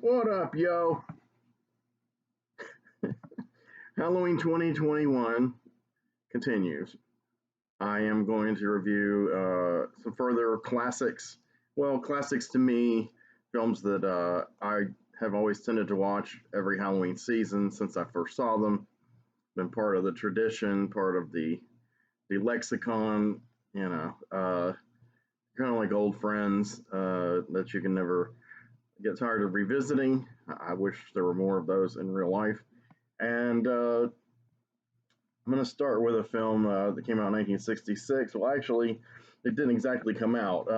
What up, yo? Halloween 2021 continues. I am going to review some further classics. Well, classics to me, films that I have always tended to watch every Halloween season since I first saw them. Been part of the tradition, part of the lexicon, kind of like old friends that you can never get tired of revisiting. I wish there were more of those in real life. And I'm going to start with a film that came out in 1966. Well, actually, it didn't exactly come out.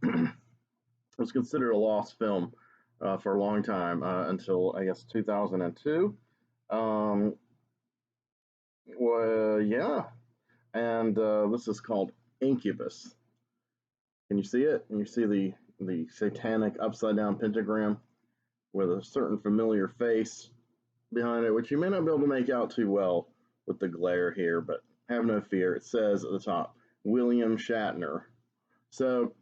It was considered a lost film for a long time until, I guess, 2002. Well, yeah. And this is called Incubus. Can you see it? Can you see the satanic upside down pentagram with a certain familiar face behind it, which you may not be able to make out too well with the glare here, but have no fear. It says at the top, William Shatner. So,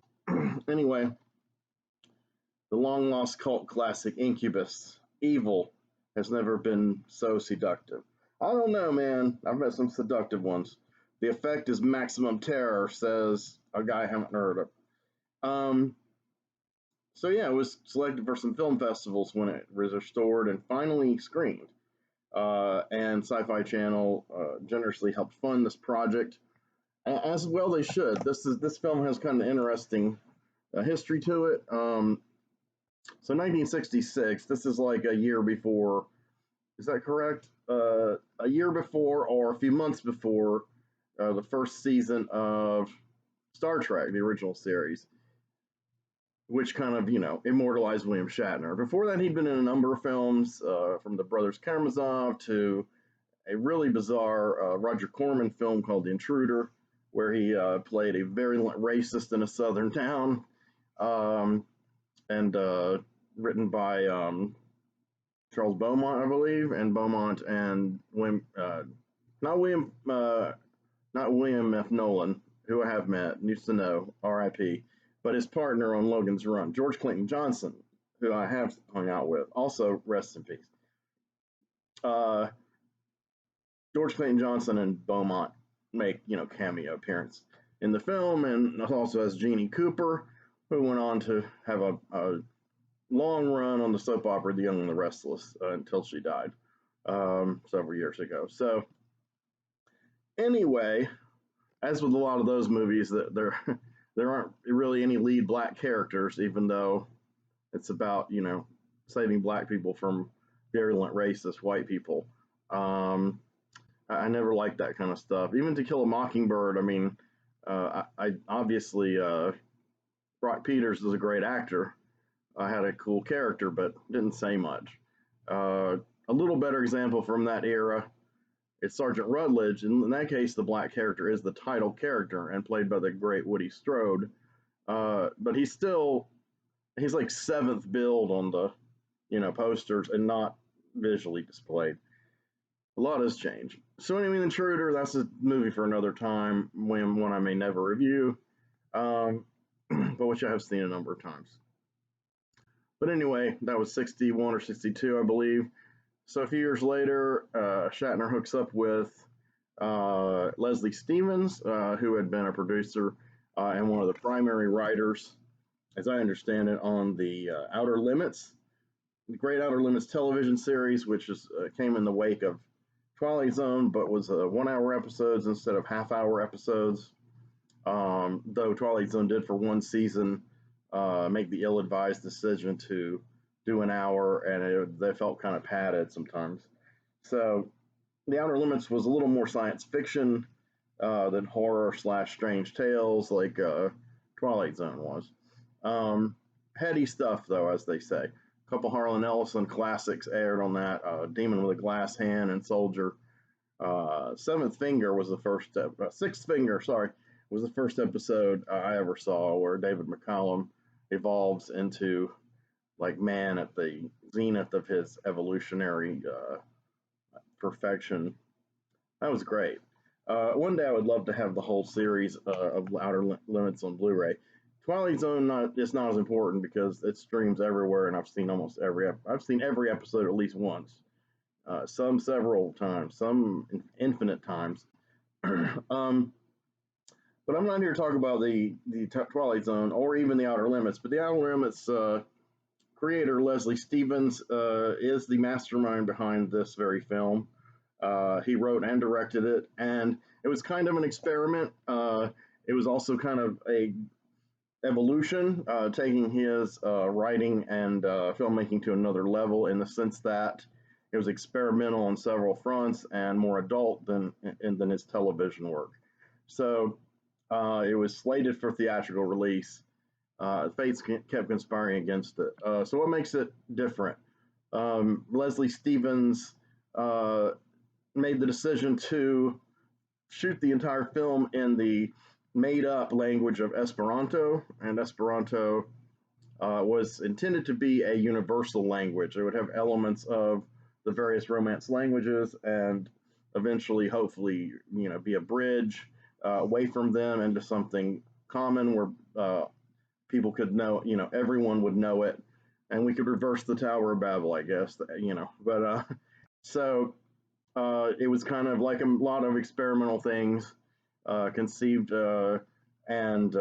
anyway, the long lost cult classic Incubus. Evil has never been so seductive. I don't know, man. I've met some seductive ones. The effect is maximum terror, says a guy I haven't heard of. So yeah, it was selected for some film festivals when it was restored and finally screened. And Sci-Fi Channel generously helped fund this project, as well they should. This film has kind of interesting history to it. So 1966, this is like a year before. Is that correct? A year before, or a few months before, the first season of Star Trek, the original series, which kind of, immortalized William Shatner. Before that, he'd been in a number of films, from the Brothers Karamazov to a really bizarre Roger Corman film called The Intruder, where he played a very racist in a southern town, and written by Charles Beaumont, I believe, and Beaumont and not William F. Nolan, who I have met and used to know, R.I.P., but his partner on Logan's Run, George Clinton Johnson, who I have hung out with, also rest in peace. George Clinton Johnson and Beaumont make, cameo appearance in the film, and also has Jeannie Cooper, who went on to have a long run on the soap opera The Young and the Restless until she died several years ago. So anyway, as with a lot of those movies, that there aren't really any lead black characters, even though it's about, saving black people from virulent racist white people. I never liked that kind of stuff. Even To Kill a Mockingbird, I mean, I obviously, Brock Peters is a great actor. I had a cool character, but didn't say much. A little better example from that era is Sergeant Rutledge. In that case, the black character is the title character and played by the great Woody Strode. But he's like seventh billed on the, posters and not visually displayed. A lot has changed. So anyway, The Intruder, that's a movie for another time, one I may never review, but which I have seen a number of times. But anyway, that was 61 or 62, I believe. So a few years later, Shatner hooks up with Leslie Stevens, who had been a producer and one of the primary writers, as I understand it, on the Outer Limits, the great Outer Limits television series, which came in the wake of Twilight Zone, but was 1 hour episodes instead of half-hour episodes. Though Twilight Zone did for one season make the ill-advised decision to do an hour, and they felt kind of padded sometimes. So the Outer Limits was a little more science fiction than horror / strange tales like Twilight Zone was. Heady stuff, though, as they say. A couple Harlan Ellison classics aired on that. Demon with a Glass Hand and Soldier. Sixth Finger, was the first episode I ever saw, where David McCallum evolves into like man at the zenith of his evolutionary perfection. That was great. One day I would love to have the whole series of Outer Limits on Blu-ray. Twilight Zone is not as important because it streams everywhere, and I've seen every episode at least once, some several times, some infinite times. um, but I'm not here to talk about the Twilight Zone or even the Outer Limits. But the Outer Limits creator Leslie Stevens is the mastermind behind this very film. He wrote and directed it, and it was kind of an experiment. It was also kind of a evolution, taking his writing and filmmaking to another level in the sense that it was experimental on several fronts and more adult than his television work. So it was slated for theatrical release. Fates kept conspiring against it. So what makes it different? Leslie Stevens made the decision to shoot the entire film in the made up language of Esperanto, and Esperanto was intended to be a universal language. It would have elements of the various Romance languages and eventually, hopefully, be a bridge away from them into something common where people could know, everyone would know it, and we could reverse the Tower of Babel, I guess, But so it was kind of like a lot of experimental things conceived and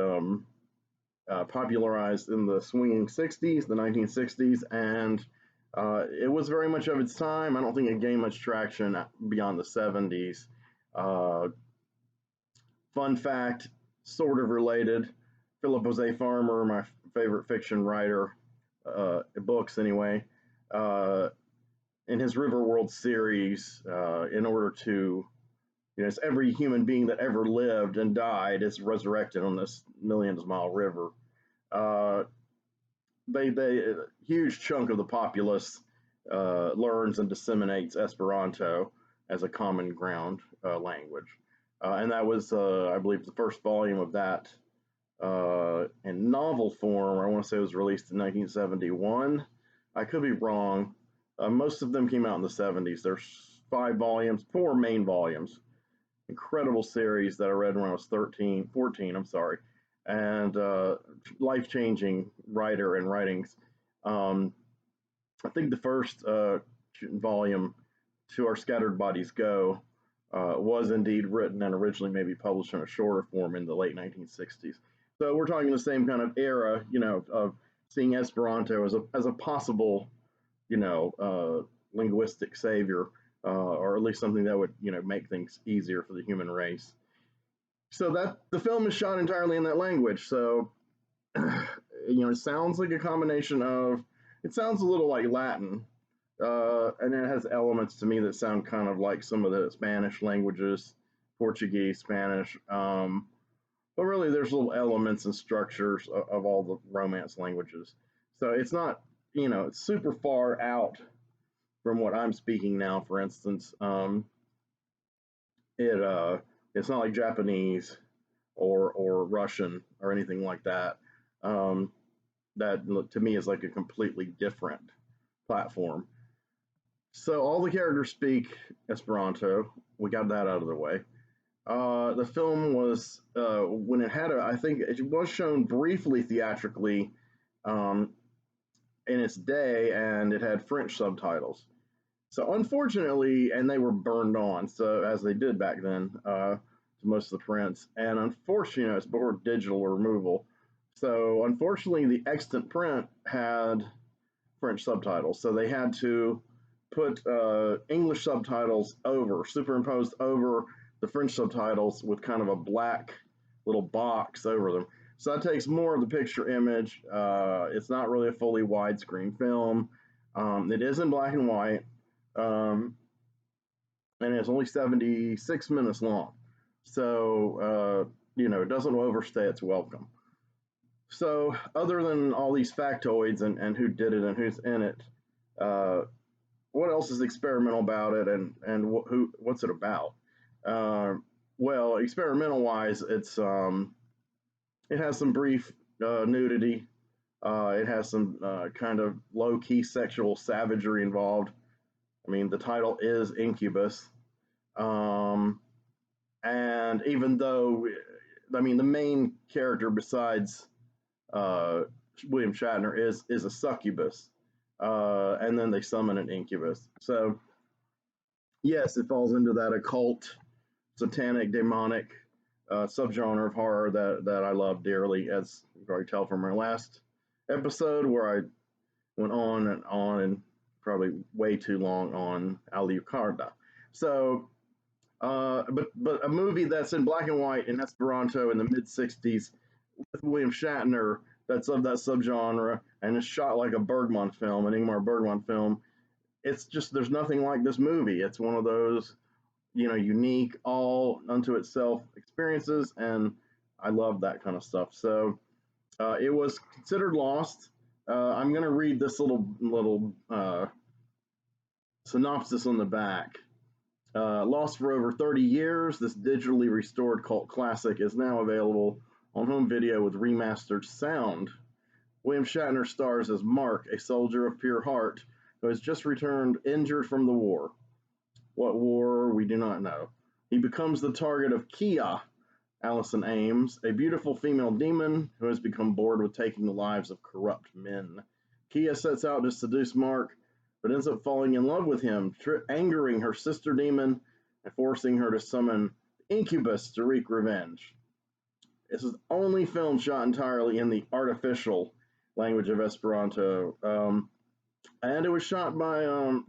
popularized in the swinging 60s, the 1960s, and it was very much of its time. I don't think it gained much traction beyond the 70s. Fun fact, sort of related, Philip Jose Farmer, my favorite fiction writer, books anyway, in his Riverworld series, in order to, it's every human being that ever lived and died is resurrected on this millions-mile river. A huge chunk of the populace learns and disseminates Esperanto as a common ground language. And that was, I believe, the first volume of that in novel form. I want to say it was released in 1971. I could be wrong. Most of them came out in the 70s. There's 4 main volumes. Incredible series that I read when I was 14, I'm sorry. And life-changing writer and writings. I think the first volume, To Our Scattered Bodies Go, was indeed written and originally maybe published in a shorter form in the late 1960s. So we're talking the same kind of era, of seeing Esperanto as a possible, linguistic savior, or at least something that would, make things easier for the human race. So that the film is shot entirely in that language. So, it sounds like a combination of, it sounds a little like Latin, and it has elements to me that sound kind of like some of the Spanish languages, Portuguese, Spanish. But really, there's little elements and structures of all the Romance languages. So it's not, it's super far out from what I'm speaking now. For instance, it's not like Japanese or Russian or anything like that. That to me is like a completely different platform. So all the characters speak Esperanto. We got that out of the way. The film was, when it had I think it was shown briefly theatrically in its day, and it had French subtitles. So unfortunately, and they were burned on, so as they did back then, to most of the prints. And unfortunately, it's before digital removal. So unfortunately, the extant print had French subtitles, so they had to put English subtitles superimposed over the French subtitles with kind of a black little box over them. So that takes more of the picture image. It's not really a fully widescreen film. It is in black and white, and it's only 76 minutes long. So, it doesn't overstay its welcome. So, other than all these factoids and who did it and who's in it, what else is experimental about it, and what's it about? Well, experimental wise, it has some brief nudity. It has some kind of low key sexual savagery involved. I mean, the title is Incubus, and even though, the main character besides uh, William Shatner is a succubus, and then they summon an incubus. So yes, it falls into that occult, satanic, demonic subgenre of horror that I love dearly, as you can already tell from our last episode, where I went on and probably way too long on Alucarda. So, but a movie that's in black and white in Esperanto in the mid '60s with William Shatner, that's of that subgenre and is shot like a Bergman film, an Ingmar Bergman film. It's just there's nothing like this movie. It's one of those unique, all unto itself experiences, and I love that kind of stuff. So it was considered lost. I'm going to read this little synopsis on the back. Lost for over 30 years, this digitally restored cult classic is now available on home video with remastered sound. William Shatner stars as Mark, a soldier of pure heart who has just returned injured from the war. What war, we do not know. He becomes the target of Kia, Allison Ames, a beautiful female demon who has become bored with taking the lives of corrupt men. Kia sets out to seduce Mark, but ends up falling in love with him, angering her sister demon and forcing her to summon Incubus to wreak revenge. This is only film shot entirely in the artificial language of Esperanto. And it was shot by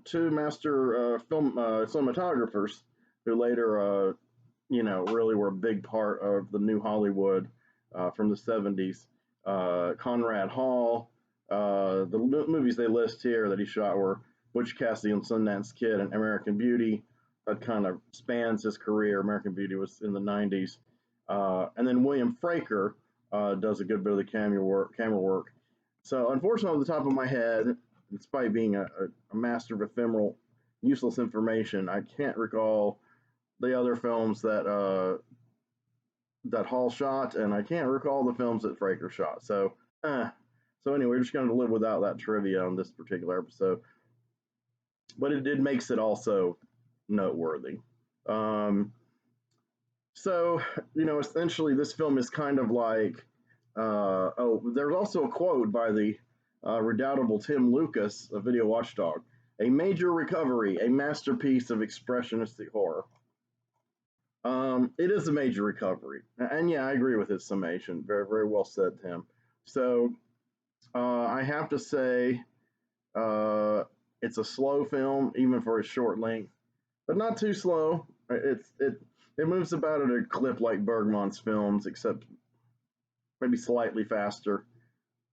two master film cinematographers who later, really were a big part of the new Hollywood from the 70s. Conrad Hall. The movies they list here that he shot were Butch Cassidy and Sundance Kid and American Beauty. That kind of spans his career. American Beauty was in the 90s. And then William Fraker does a good bit of the camera work. So, unfortunately, off the top of my head, despite being a master of ephemeral, useless information, I can't recall the other films that Hall shot, and I can't recall the films that Fraker shot. So anyway, we're just going to live without that trivia on this particular episode. But it makes it also noteworthy. So, essentially, this film is kind of like, there's also a quote by the redoubtable Tim Lucas, a video watchdog. A major recovery, a masterpiece of expressionistic horror. It is a major recovery. And yeah, I agree with his summation. Very, very well said, Tim. So I have to say it's a slow film, even for a short length, but not too slow. It moves about at a clip like Bergman's films, except maybe slightly faster.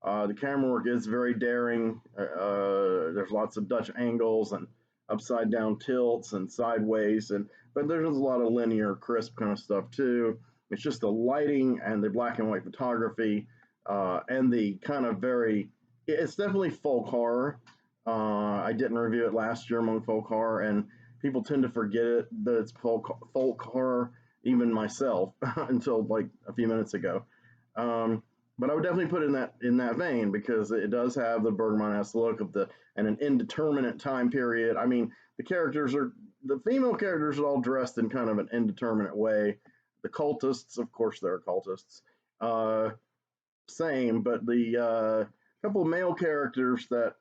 The camera work is very daring. There's lots of Dutch angles and upside down tilts and sideways, but there's a lot of linear, crisp kind of stuff too. It's just the lighting and the black and white photography and the kind of it's definitely folk horror. I didn't review it last year among folk horror, and people tend to forget it that it's folk horror, even myself, until like a few minutes ago. But I would definitely put it in that vein because it does have the Bergman-esque look and an indeterminate time period. I mean, the female characters are all dressed in kind of an indeterminate way. The cultists, of course, they're cultists. Same, but the couple of male characters that,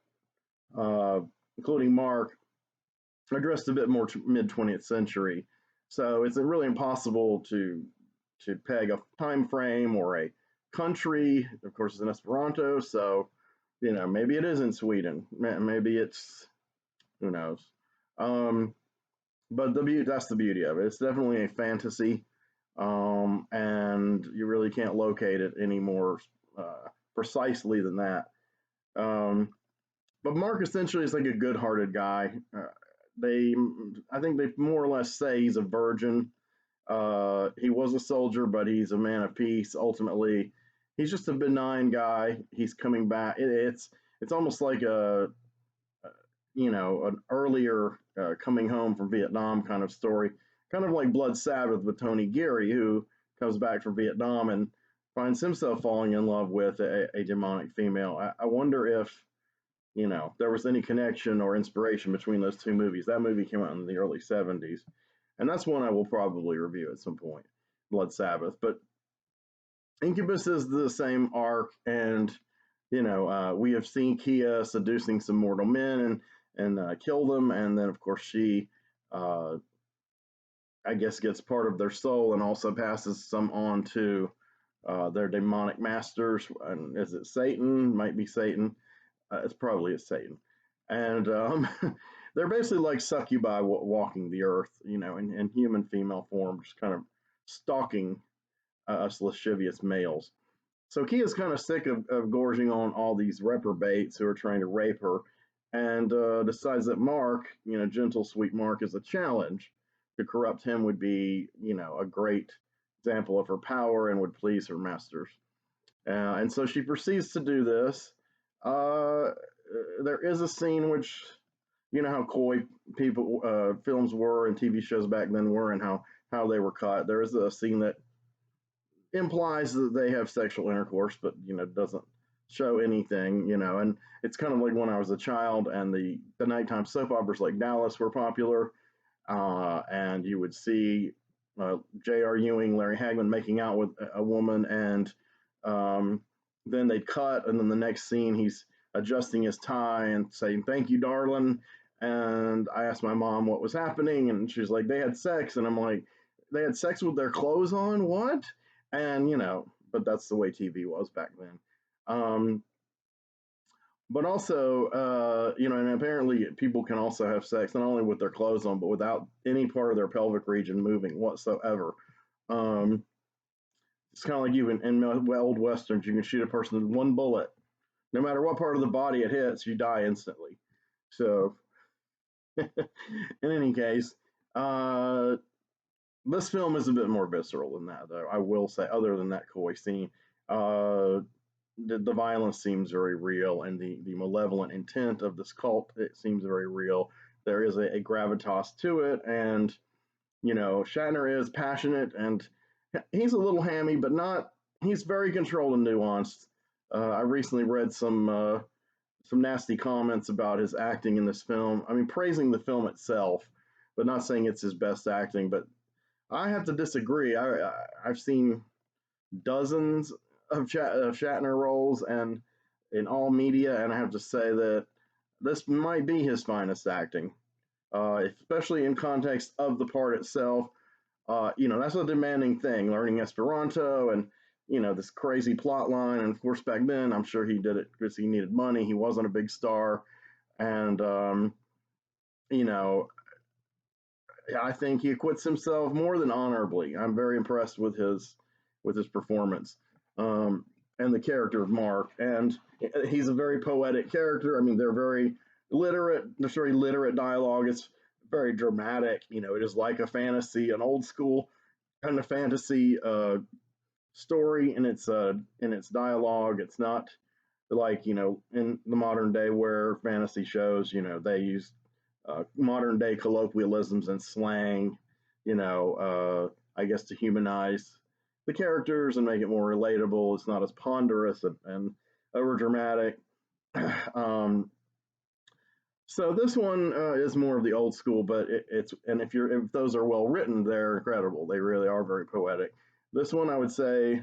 including Mark, are dressed a bit more mid 20th century. So it's really impossible to peg a time frame or a country. Of course, it's in Esperanto, so maybe it is in Sweden. Maybe it's who knows. But that's the beauty of it. It's definitely a fantasy, and you really can't locate it any more precisely than that. But Mark essentially is like a good-hearted guy. I think they more or less say he's a virgin. He was a soldier, but he's a man of peace. Ultimately, he's just a benign guy. He's coming back. It's almost like an earlier coming home from Vietnam kind of story, kind of like Blood Sabbath with Tony Geary, who comes back from Vietnam and finds himself falling in love with a demonic female. I wonder if there was any connection or inspiration between those two movies. That movie came out in the early 70s, and that's one I will probably review at some point, Blood Sabbath. But Incubus is the same arc, and we have seen Kia seducing some mortal men and kill them, and then of course she, uh, I guess, gets part of their soul and also passes some on to their demonic masters. And is it Satan? Might be Satan. It's probably Satan, and they're basically like succubi walking the earth, in human female form, just kind of stalking us lascivious males. So Kia's kind of sick of gorging on all these reprobates who are trying to rape her, and decides that Mark, gentle, sweet Mark, is a challenge. To corrupt him would be, a great example of her power and would please her masters. And so she proceeds to do this. Uh, there is a scene which, how coy people films were and TV shows back then were, and how they were caught. There is a scene that implies that they have sexual intercourse, but doesn't show anything. And it's kind of like when I was a child and the nighttime soap operas like Dallas were popular, and you would see J.R. Ewing, Larry Hagman making out with a woman, and um, then they'd cut, and then the next scene he's adjusting his tie and saying "Thank you, darling." And I asked my mom what was happening, and she's like, "They had sex," and I'm like, "They had sex with their clothes on? What?" And but that's the way TV was back then. Um, but also, and apparently people can also have sex not only with their clothes on, but without any part of their pelvic region moving whatsoever. Um, it's kind of like you in old westerns, you can shoot a person with one bullet. No matter what part of the body it hits, you die instantly. So, in any case, uh, this film is a bit more visceral than that, though. I will say, other than that coy scene, uh, the violence seems very real, and the malevolent intent of this cult, it seems very real. There is a gravitas to it, and Shatner is passionate, and he's a little hammy, but not. He's very controlled and nuanced. I recently read some nasty comments about his acting in this film. I mean, praising the film itself, but not saying it's his best acting. But I have to disagree. I've seen dozens of Shatner roles and in all media, and I have to say that this might be his finest acting, especially in context of the part itself. That's a demanding thing, learning Esperanto and this crazy plot line. And of course, back then, I'm sure he did it because he needed money. He wasn't a big star, and you know, I think he acquits himself more than honorably. I'm very impressed with his performance, and the character of Mark. And he's a very poetic character. I mean, they're very literate. There's very literate dialogue. It's very dramatic. It is like a fantasy, an old school kind of fantasy story in its dialogue. It's not like in the modern day where fantasy shows they use modern day colloquialisms and slang, I guess to humanize the characters and make it more relatable. It's not as ponderous and over dramatic. um, so this one is more of the old school, but it's and if those are well written, they're incredible. They really are very poetic. This one, I would say,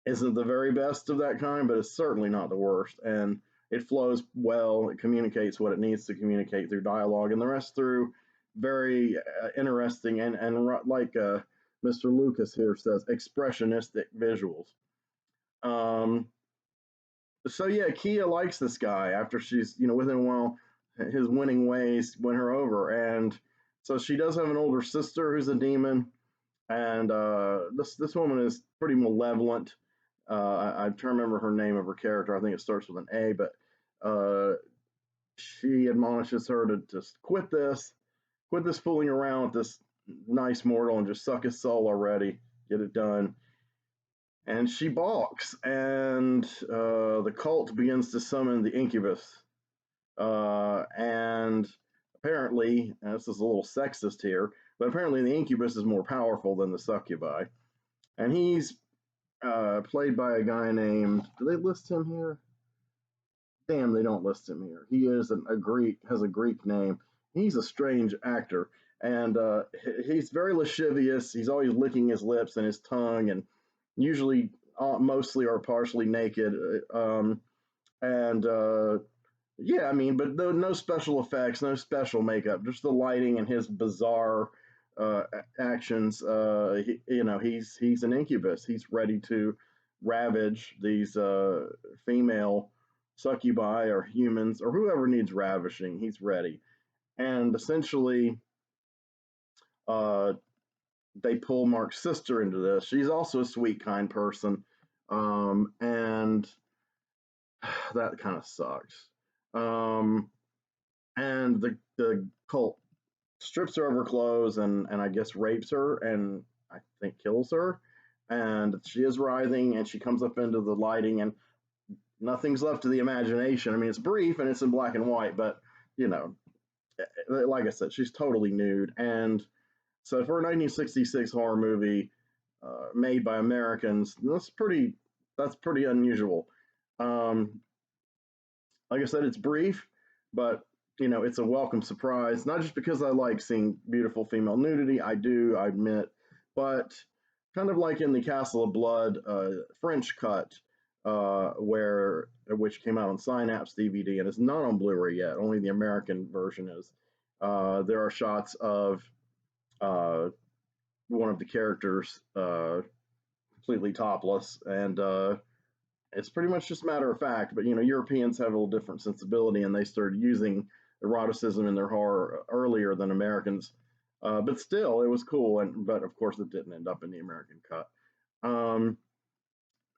isn't the very best of that kind, but it's certainly not the worst. And it flows well. It communicates what it needs to communicate through dialogue, and the rest through very interesting and like Mr. Lucas here says, expressionistic visuals. Um, so yeah, Kia likes this guy after she's with him a while. His winning ways win her over, and so she does have an older sister who's a demon, and this woman is pretty malevolent. I'm trying to remember her name of her character. I think it starts with an A, but she admonishes her to just quit this fooling around with this nice mortal and just suck his soul already, get it done. And she balks, and the cult begins to summon the incubus. And apparently, and this is a little sexist here, but apparently the incubus is more powerful than the succubi. And he's played by a guy named. Do they list him here? Damn, they don't list him here. He is a Greek, has a Greek name. He's a strange actor, and he's very lascivious. He's always licking his lips and his tongue, and usually mostly or partially naked. And yeah, I mean, but no special effects, no special makeup, just the lighting and his bizarre actions. He's an incubus. He's ready to ravage these female succubi or humans or whoever needs ravishing. He's ready, and essentially, uh, they pull Mark's sister into this. She's also a sweet, kind person, and that kind of sucks. Um, and the cult strips her of her clothes and I guess rapes her and I think kills her. And she is writhing and she comes up into the lighting and nothing's left to the imagination. I mean, it's brief and it's in black and white, but you know, like I said, she's totally nude. And so for a 1966 horror movie made by Americans, that's pretty unusual. Um, like I said, it's brief, but it's a welcome surprise. Not just because I like seeing beautiful female nudity, I admit, but kind of like in the Castle of Blood French cut, which came out on Synapse DVD and is not on Blu-ray yet. Only the American version is. There are shots of uh, one of the characters completely topless, and it's pretty much just matter of fact. But Europeans have a little different sensibility, and they started using eroticism in their horror earlier than Americans. But still, it was cool. But of course, it didn't end up in the American cut. Um,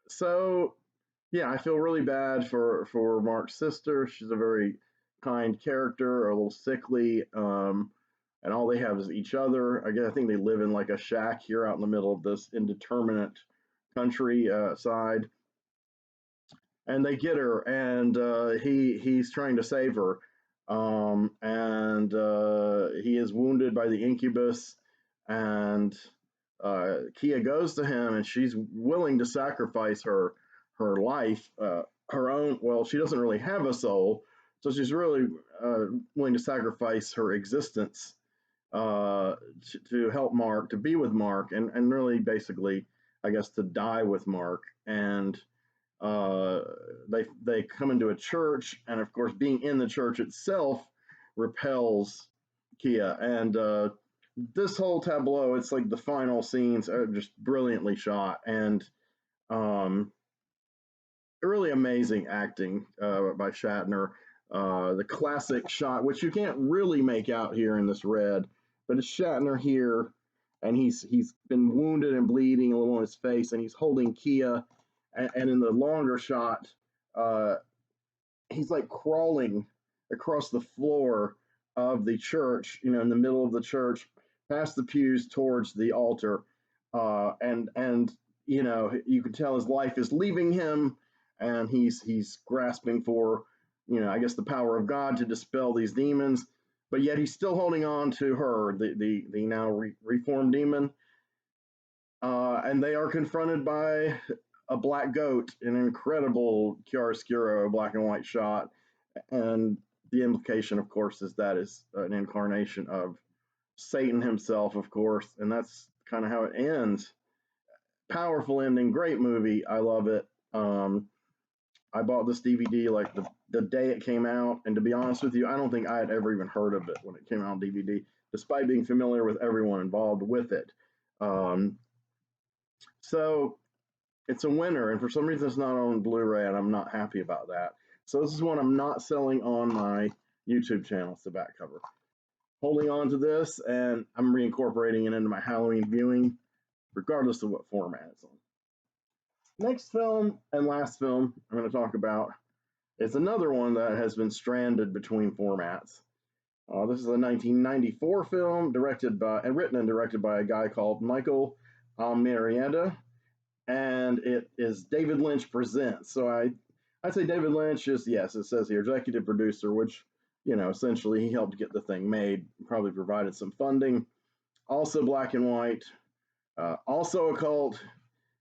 so yeah, I feel really bad for Mark's sister. She's a very kind character, a little sickly, and all they have is each other. I think they live in like a shack here out in the middle of this indeterminate country side, and they get her, and he's trying to save her, and he is wounded by the incubus, and Kia goes to him, and she's willing to sacrifice her life, her own. Well, she doesn't really have a soul, so she's really willing to sacrifice her existence to help Mark, to be with Mark, and really basically, I guess, to die with Mark. And uh, they come into a church, and of course, being in the church itself repels Kia. And this whole tableau, it's like the final scenes are just brilliantly shot and um, really amazing acting by Shatner. The classic shot, which you can't really make out here in this red, but it's Shatner here, and he's been wounded and bleeding a little on his face, and he's holding Kia, and in the longer shot, uh, he's like crawling across the floor of the church, in the middle of the church, past the pews towards the altar, and you can tell his life is leaving him, and he's grasping for, I guess the power of God to dispel these demons, but yet he's still holding on to her, the now reformed demon, and they are confronted by a black goat, an incredible chiaroscuro black and white shot, and the implication, of course, is that is an incarnation of Satan himself, of course, and that's kind of how it ends. Powerful ending, great movie. I love it. I bought this DVD like the day it came out, and to be honest with you, I don't think I had ever even heard of it when it came out on DVD, despite being familiar with everyone involved with it. Um, so it's a winner, and for some reason it's not on Blu-ray, and I'm not happy about that. So this is one I'm not selling on my YouTube channel. It's the back cover. Holding on to this, and I'm reincorporating it into my Halloween viewing, regardless of what format it's on. Next film and last film I'm going to talk about is another one that has been stranded between formats. This is a 1994 film written and directed by a guy called Michael Almereyda, and it is David Lynch Presents. So I'd say David Lynch is, yes, it says here, executive producer, which, essentially he helped get the thing made, probably provided some funding. Also black and white, also occult.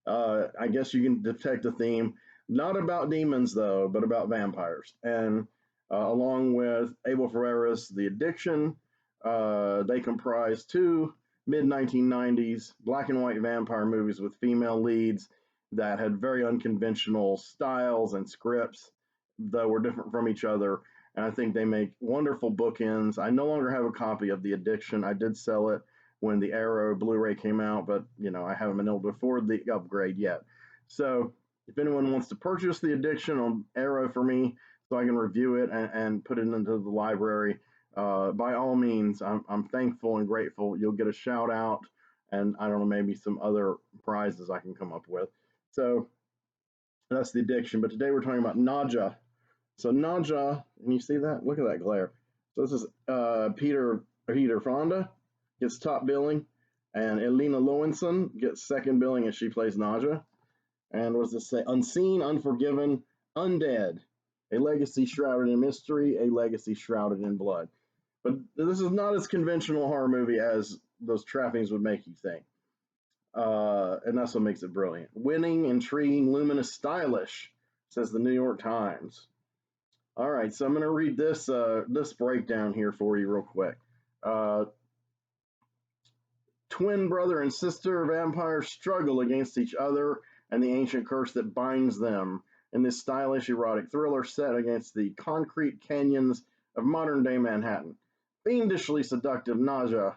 I guess you can detect a theme, not about demons though, but about vampires. And along with Abel Ferrara's The Addiction, they comprise two mid 1990s black and white vampire movies with female leads that had very unconventional styles and scripts that were different from each other. And I think they make wonderful bookends. I no longer have a copy of The Addiction. I did sell it when the Arrow Blu-ray came out, but I haven't been able to afford the upgrade yet. So if anyone wants to purchase The Addiction on Arrow for me, so I can review it and put it into the library, by all means, I'm thankful and grateful. You'll get a shout out, and I don't know, maybe some other prizes I can come up with. So that's The Addiction. But today we're talking about NADJA. So NADJA, and you see that? Look at that glare. So this is Peter Fonda gets top billing, and Elena Lowenson gets second billing as she plays NADJA. And what does this say? Unseen, unforgiven, undead. A legacy shrouded in mystery, a legacy shrouded in blood. But this is not as conventional horror movie as those trappings would make you think. And that's what makes it brilliant. Winning, intriguing, luminous, stylish, says the New York Times. All right, so I'm going to read this breakdown here for you real quick. Twin brother and sister vampires struggle against each other and the ancient curse that binds them in this stylish erotic thriller set against the concrete canyons of modern-day Manhattan. Fiendishly seductive NADJA,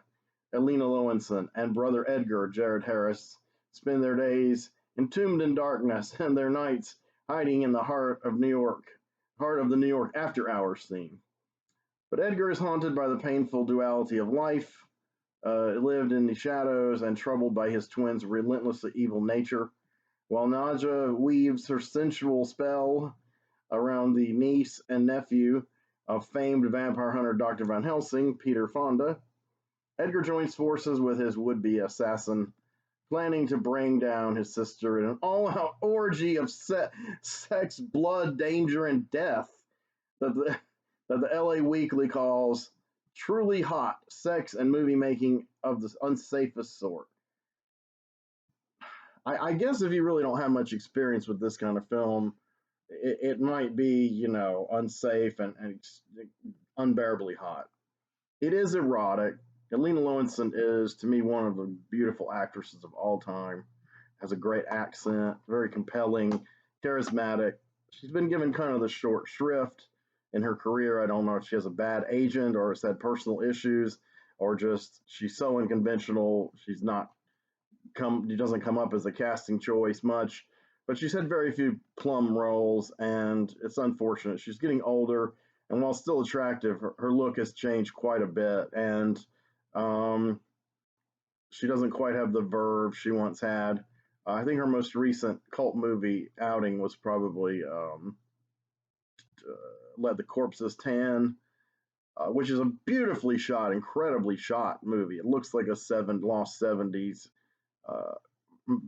Elena Lowenson, and brother Edgar, Jared Harris, spend their days entombed in darkness and their nights hiding in the heart of the New York after-hours scene. But Edgar is haunted by the painful duality of life, lived in the shadows and troubled by his twin's relentlessly evil nature, while NADJA weaves her sensual spell around the niece and nephew of famed vampire hunter Dr. Van Helsing, Peter Fonda. Edgar joins forces with his would-be assassin, planning to bring down his sister in an all-out orgy of sex, blood, danger, and death that the LA Weekly calls truly hot sex and movie making of the unsafest sort. I guess if you really don't have much experience with this kind of film, it might be, unsafe and unbearably hot. It is erotic. Elena Lowenson is, to me, one of the beautiful actresses of all time. Has a great accent, very compelling, charismatic. She's been given kind of the short shrift in her career. I don't know if she has a bad agent or has had personal issues or just she's so unconventional. She doesn't come up as a casting choice much, but she's had very few plum roles, and it's unfortunate. She's getting older, and while still attractive, her look has changed quite a bit, and she doesn't quite have the verve she once had. I think her most recent cult movie outing was probably Let the Corpses Tan, which is a beautifully shot, incredibly shot movie. It looks like a lost 70s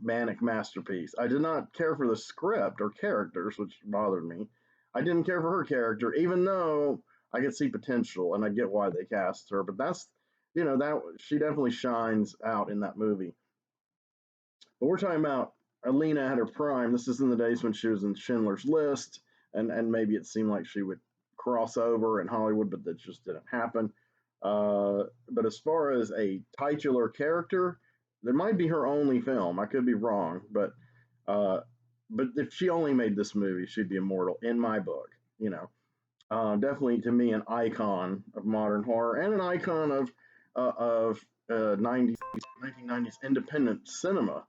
manic masterpiece. I did not care for the script or characters, which bothered me. I didn't care for her character, even though I could see potential and I get why they cast her. But that's, that she definitely shines out in that movie. But we're talking about Elena at her prime. This is in the days when she was in Schindler's List, and maybe it seemed like she would cross over in Hollywood, but that just didn't happen. But as far as a titular character, there might be her only film. I could be wrong, but if she only made this movie, she'd be immortal in my book. Definitely to me an icon of modern horror and an icon of 1990s independent cinema.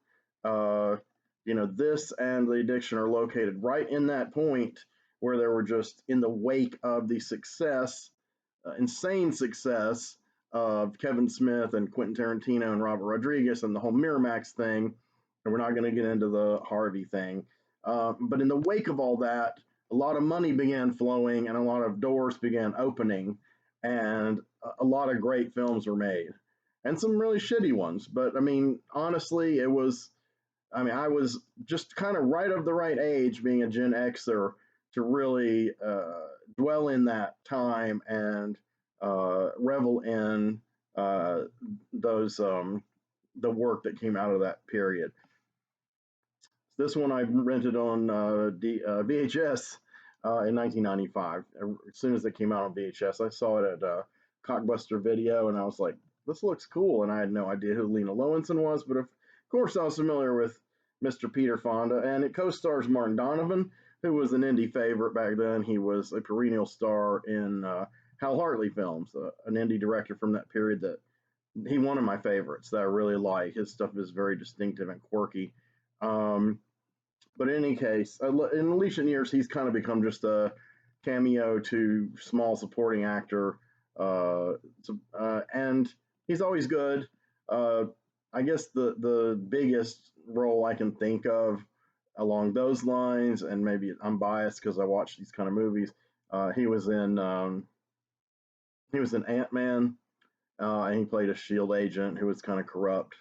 This and The Addiction are located right in that point where they were just in the wake of the success, insane success of Kevin Smith and Quentin Tarantino and Robert Rodriguez and the whole Miramax thing. And we're not going to get into the Harvey thing. But in the wake of all that, a lot of money began flowing and a lot of doors began opening, and a lot of great films were made and some really shitty ones. But honestly, I was just kind of right of the right age, being a Gen Xer, to really dwell in that time and revel in the work that came out of that period. This one I rented on VHS in 1995. As soon as it came out on VHS, I saw it at Cockbuster Video, and I was like, this looks cool. And I had no idea who Lena Lowenson was, but of course I was familiar with Mr. Peter Fonda, and it co-stars Martin Donovan, who was an indie favorite back then. He was a perennial star in Hal Hartley films, an indie director from that period that he one of my favorites that I really like. His stuff is very distinctive and quirky. Um, but in any case, in recent years, he's kind of become just a cameo to small supporting actor, and he's always good. Uh, I guess the biggest role I can think of along those lines, and maybe I'm biased because I watch these kind of movies. He was in Ant-Man, and he played a Shield agent who was kind of corrupt,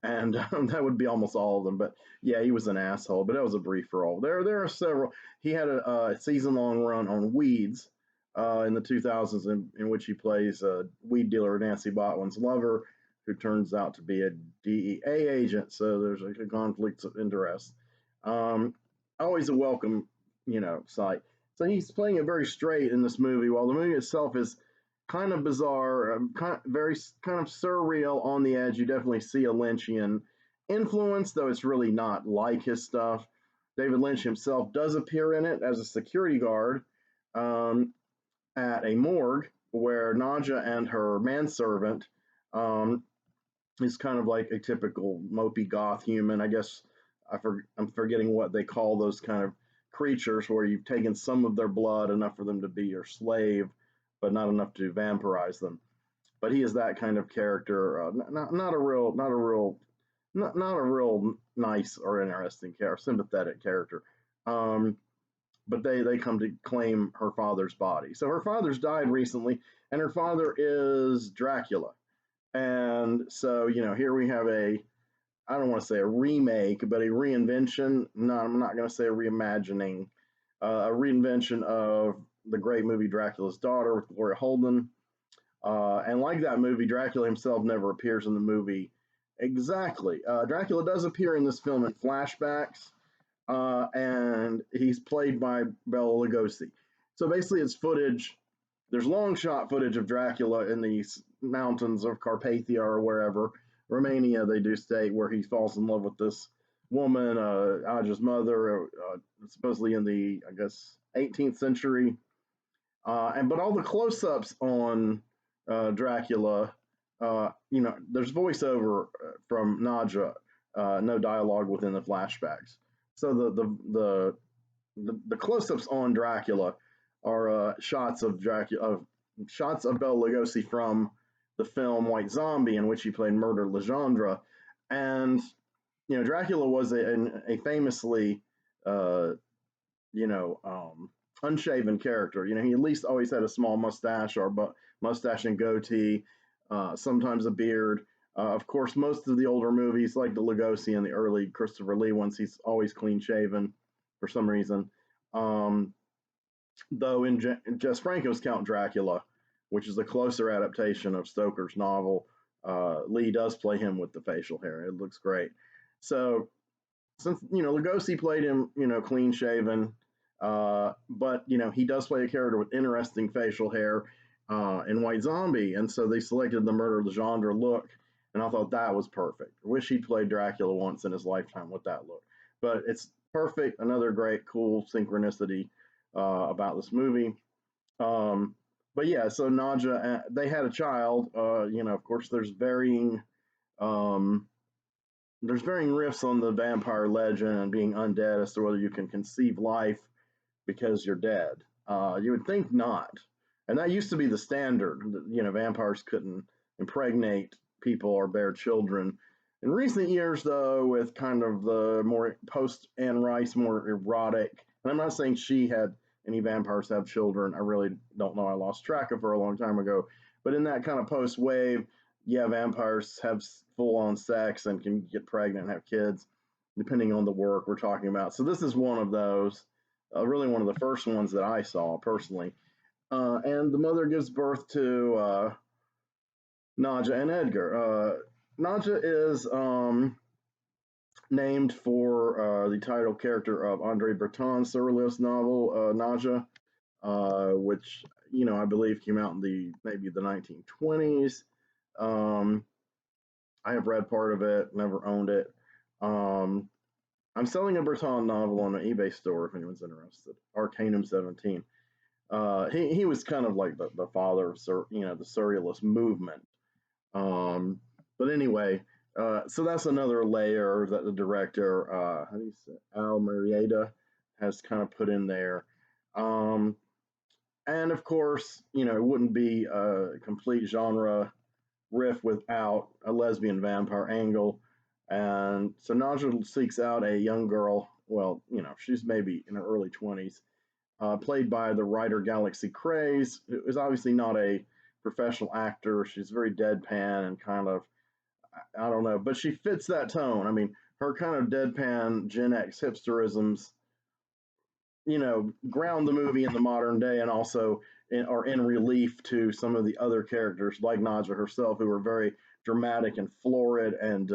and that would be almost all of them. But yeah, he was an asshole, but that was a brief role. There are several. He had a season long run on Weeds in the 2000s, in which he plays a weed dealer, Nancy Botwin's lover, who turns out to be a DEA agent. So there's a conflict of interest. Always a welcome, sight. So he's playing it very straight in this movie, while the movie itself is kind of bizarre, very kind of surreal on the edge. You definitely see a Lynchian influence, though it's really not like his stuff. David Lynch himself does appear in it as a security guard um, at a morgue where NADJA and her manservant um, is kind of like a typical mopey goth human. I guess I'm forgetting what they call those kind of creatures where you've taken some of their blood, enough for them to be your slave, but not enough to vampirize them. But he is that kind of character, not a real nice or interesting character, sympathetic character. Um, but they come to claim her father's body. So her father's died recently, and her father is Dracula. And so here we have I don't want to say a remake, but a reinvention. No, I'm not going to say a reimagining, a reinvention of the great movie Dracula's Daughter with Gloria Holden. And like that movie, Dracula himself never appears in the movie exactly. Dracula does appear in this film in flashbacks, and he's played by Bela Lugosi. So basically, it's footage. There's long shot footage of Dracula in these mountains of Carpathia or wherever, Romania, they do state, where he falls in love with this woman, Aja's mother, supposedly in the, I guess, 18th century. But all the close-ups on Dracula, there's voiceover from NADJA, no dialogue within the flashbacks. So the close-ups on Dracula are shots of Dracula, shots of Bela Lugosi from the film White Zombie, in which he played Murder Legendre. And Dracula was a famously uh, unshaven character. He at least always had a small mustache or mustache and goatee, sometimes a beard. Of course, most of the older movies, like the Lugosi and the early Christopher Lee ones, he's always clean shaven for some reason. Though in Jess Franco's Count Dracula, which is a closer adaptation of Stoker's novel, Lee does play him with the facial hair. It looks great. So since Lugosi played him, clean shaven, but he does play a character with interesting facial hair in White Zombie, and so they selected the Murder Legendre look, and I thought that was perfect. I wish he'd played Dracula once in his lifetime with that look, but it's perfect. Another great, cool synchronicity about this movie. But yeah, so NADJA, they had a child. Of course, um, there's varying riffs on the vampire legend and being undead as to whether you can conceive life because you're dead. You would think not, and that used to be the standard. Vampires couldn't impregnate people or bear children. In recent years, though, with kind of the more post Anne Rice, more erotic, and I'm not saying she had any vampires have children. I really don't know. I lost track of her a long time ago. But in that kind of post wave, yeah, vampires have full on sex and can get pregnant and have kids, depending on the work we're talking about. So this is one of those, really one of the first ones that I saw personally. And the mother gives birth to NADJA and Edgar. NADJA is named for the title character of Andre Breton's surrealist novel, NADJA, which I believe came out in maybe the 1920s. I have read part of it, never owned it. I'm selling a Breton novel on an eBay store if anyone's interested. Arcanum 17. He was kind of like the father of the surrealist movement. Um, but anyway, so that's another layer that the director, how do you say, Almereyda, has kind of put in there. Um, and of course, it wouldn't be a complete genre riff without a lesbian vampire angle. And so Nadja seeks out a young girl. Well, she's maybe in her early 20s, played by the writer Galaxy Craze, who is obviously not a professional actor. She's very deadpan and kind of, I don't know, but she fits that tone. I mean, her kind of deadpan Gen X hipsterisms, ground the movie in the modern day and also are in relief to some of the other characters like Nadja herself, who are very dramatic and florid and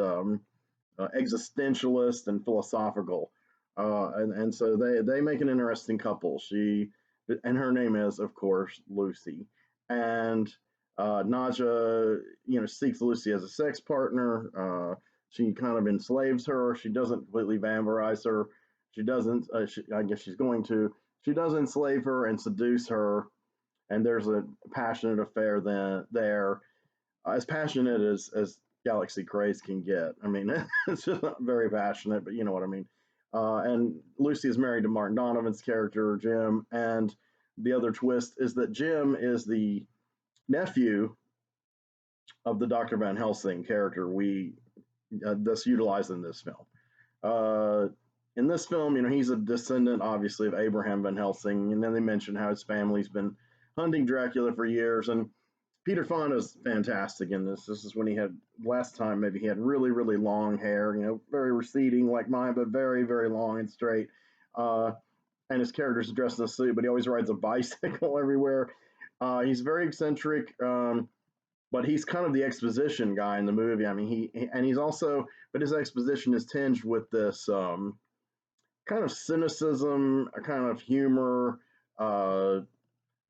existentialist and philosophical. And so they make an interesting couple. And her name is, of course, Lucy. And Nadja, seeks Lucy as a sex partner. She kind of enslaves her. She doesn't completely vampirize her. She doesn't. I guess she's going to. She does enslave her and seduce her, and there's a passionate affair there, as passionate as Galaxy Craze can get. I mean, it's just not very passionate, but you know what I mean. And Lucy is married to Martin Donovan's character, Jim, and the other twist is that Jim is the nephew of the Dr. Van Helsing character we thus utilized in this film. Uh, in this film, he's a descendant, obviously, of Abraham Van Helsing, and then they mention how his family's been hunting Dracula for years, and Peter Fonda's fantastic in this. This is when he had last time maybe he had really really long hair, very receding like mine, but very very long and straight. Uh, and his character's dressed in a suit, but he always rides a bicycle everywhere. He's very eccentric, but he's kind of the exposition guy in the movie. I mean, and he's also, but his exposition is tinged with this kind of cynicism, a kind of humor, uh,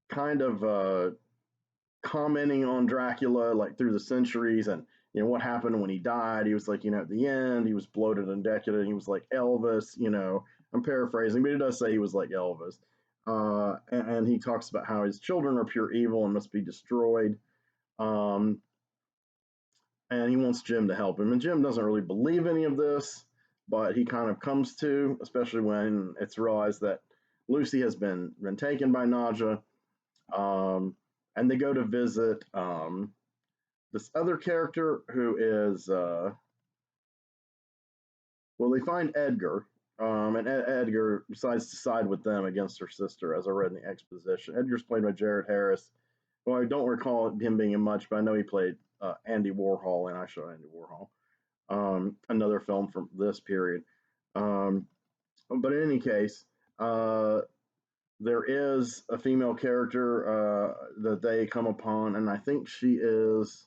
kind of commenting on Dracula like through the centuries and what happened when he died. He was like, at the end, he was bloated and decadent. He was like Elvis. I'm paraphrasing, but he does say he was like Elvis. And he talks about how his children are pure evil and must be destroyed. Um, and he wants Jim to help him. And Jim doesn't really believe any of this, but he kind of comes to, especially when it's realized that Lucy has been taken by Nadja. Um, and they go to visit this other character who is, well, they find Edgar, and Edgar decides to side with them against her sister, as I read in the exposition. Edgar's played by Jared Harris. Well, I don't recall him being in much, but I know he played Andy Warhol, and I show Andy Warhol. Another film from this period. Um, but in any case, there is a female character that they come upon, and I think she is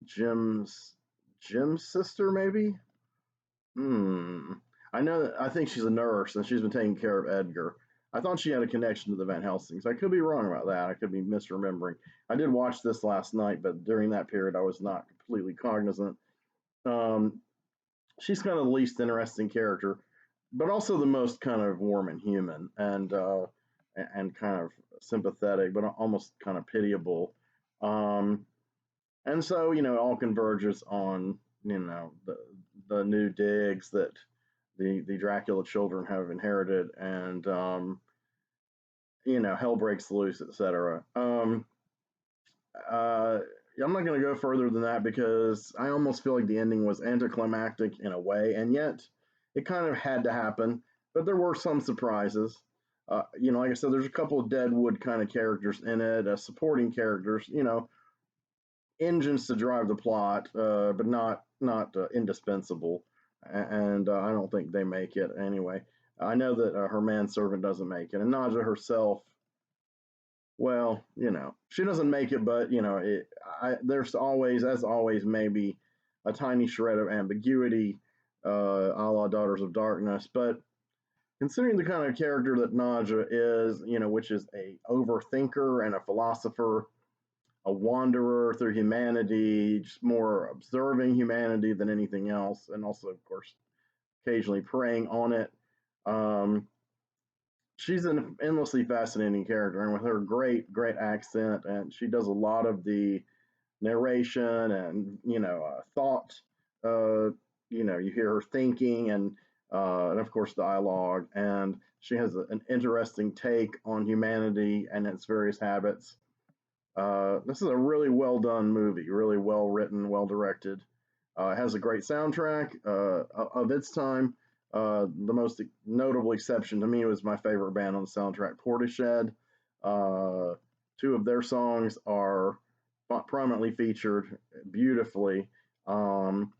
Jim's Jim's sister, maybe. Hmm. I know. I think she's a nurse, and she's been taking care of Edgar. I thought she had a connection to the Van Helsings. I could be wrong about that. I could be misremembering. I did watch this last night, but during that period, I was not completely cognizant. Um, she's kind of the least interesting character, but also the most kind of warm and human, and kind of sympathetic, but almost kind of pitiable. Um, and so it all converges on the new digs that the Dracula children have inherited, and hell breaks loose, etc. Uh, I'm not going to go further than that because I almost feel like the ending was anticlimactic in a way, and yet it kind of had to happen. But there were some surprises. Like I said, there's a couple of Deadwood kind of characters in it, supporting characters. Engines to drive the plot, but not indispensable. And I don't think they make it anyway. I know that her manservant doesn't make it, and Nadja herself, well, she doesn't make it, but there's always, as always, maybe a tiny shred of ambiguity, a la Daughters of Darkness. But considering the kind of character that Nadja is, which is a overthinker and a philosopher, a wanderer through humanity, just more observing humanity than anything else, and also, of course, occasionally preying on it. She's an endlessly fascinating character, and with her great accent, and she does a lot of the narration and thought. Uh, you hear her thinking and of course dialogue, and she has an interesting take on humanity and its various habits. This is a really well done movie, really well written, well directed. It has a great soundtrack of its time. The most notable exception to me was my favorite band on the soundtrack, Portishead. Uh, Two of their songs are prominently featured beautifully. Um,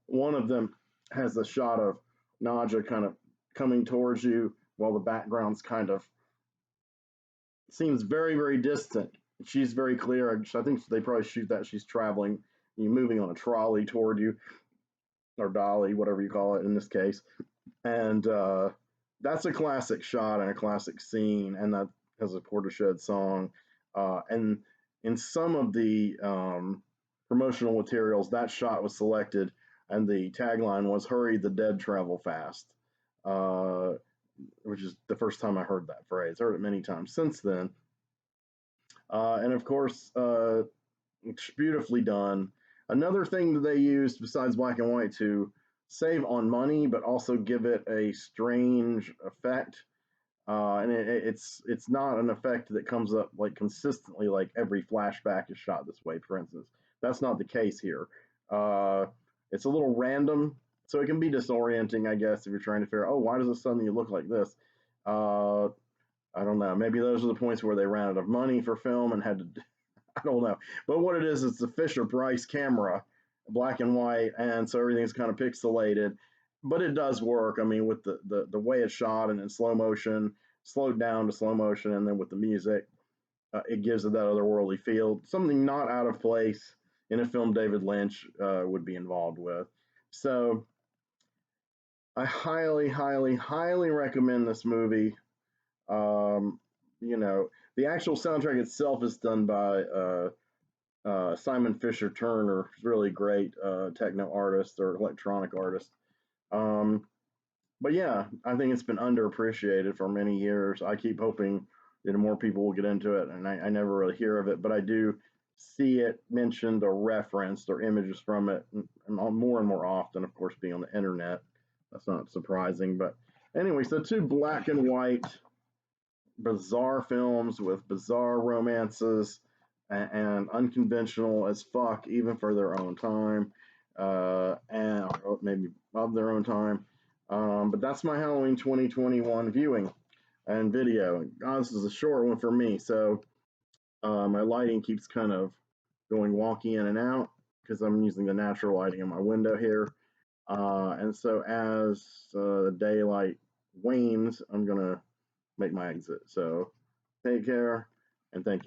One of them has a shot of NADJA kind of coming towards you while the background's kind of seems very distant. She's very clear. I think they probably shoot that she's traveling, moving on a trolley toward you, or dolly, whatever you call it in this case. And that's a classic shot and a classic scene, and that has a Portishead song. And in some of the promotional materials, that shot was selected, and the tagline was "Hurry, the dead travel fast," uh, which is the first time I heard that phrase. Heard it many times since then. And of course, it's beautifully done. Another thing that they used besides black and white to save on money, but also give it a strange effect. And it's not an effect that comes up like consistently, like every flashback is shot this way, for instance. That's not the case here. Uh, it's a little random, so it can be disorienting, I guess, if you're trying to figure, oh, why does it suddenly look like this? Uh, I don't know. Maybe those are the points where they ran out of money for film and had to. I don't know. But what it is, it's the Fisher Price camera, black and white, and so everything's kind of pixelated. But it does work. I mean, with the way it's shot and in slow motion, slowed down to slow motion, and then with the music, it gives it that otherworldly feel. Something not out of place in a film David Lynch would be involved with. So I highly recommend this movie. Um, the actual soundtrack itself is done by Simon Fisher Turner, who's really great techno artist or electronic artist. Um, but yeah, I think it's been underappreciated for many years. I keep hoping that more people will get into it, and I never really hear of it, but I do see it mentioned or referenced or images from it more and more often, of course, being on the internet. That's not surprising. But anyway, so two black and white bizarre films with bizarre romances and unconventional as fuck, even for their own time, and maybe of their own time. But that's my Halloween 2021 viewing and video. God, this is a short one for me, so my lighting keeps kind of going wonky in and out because I'm using the natural lighting in my window here. And so as the daylight wanes, I'm going to make my exit. So take care and thank you.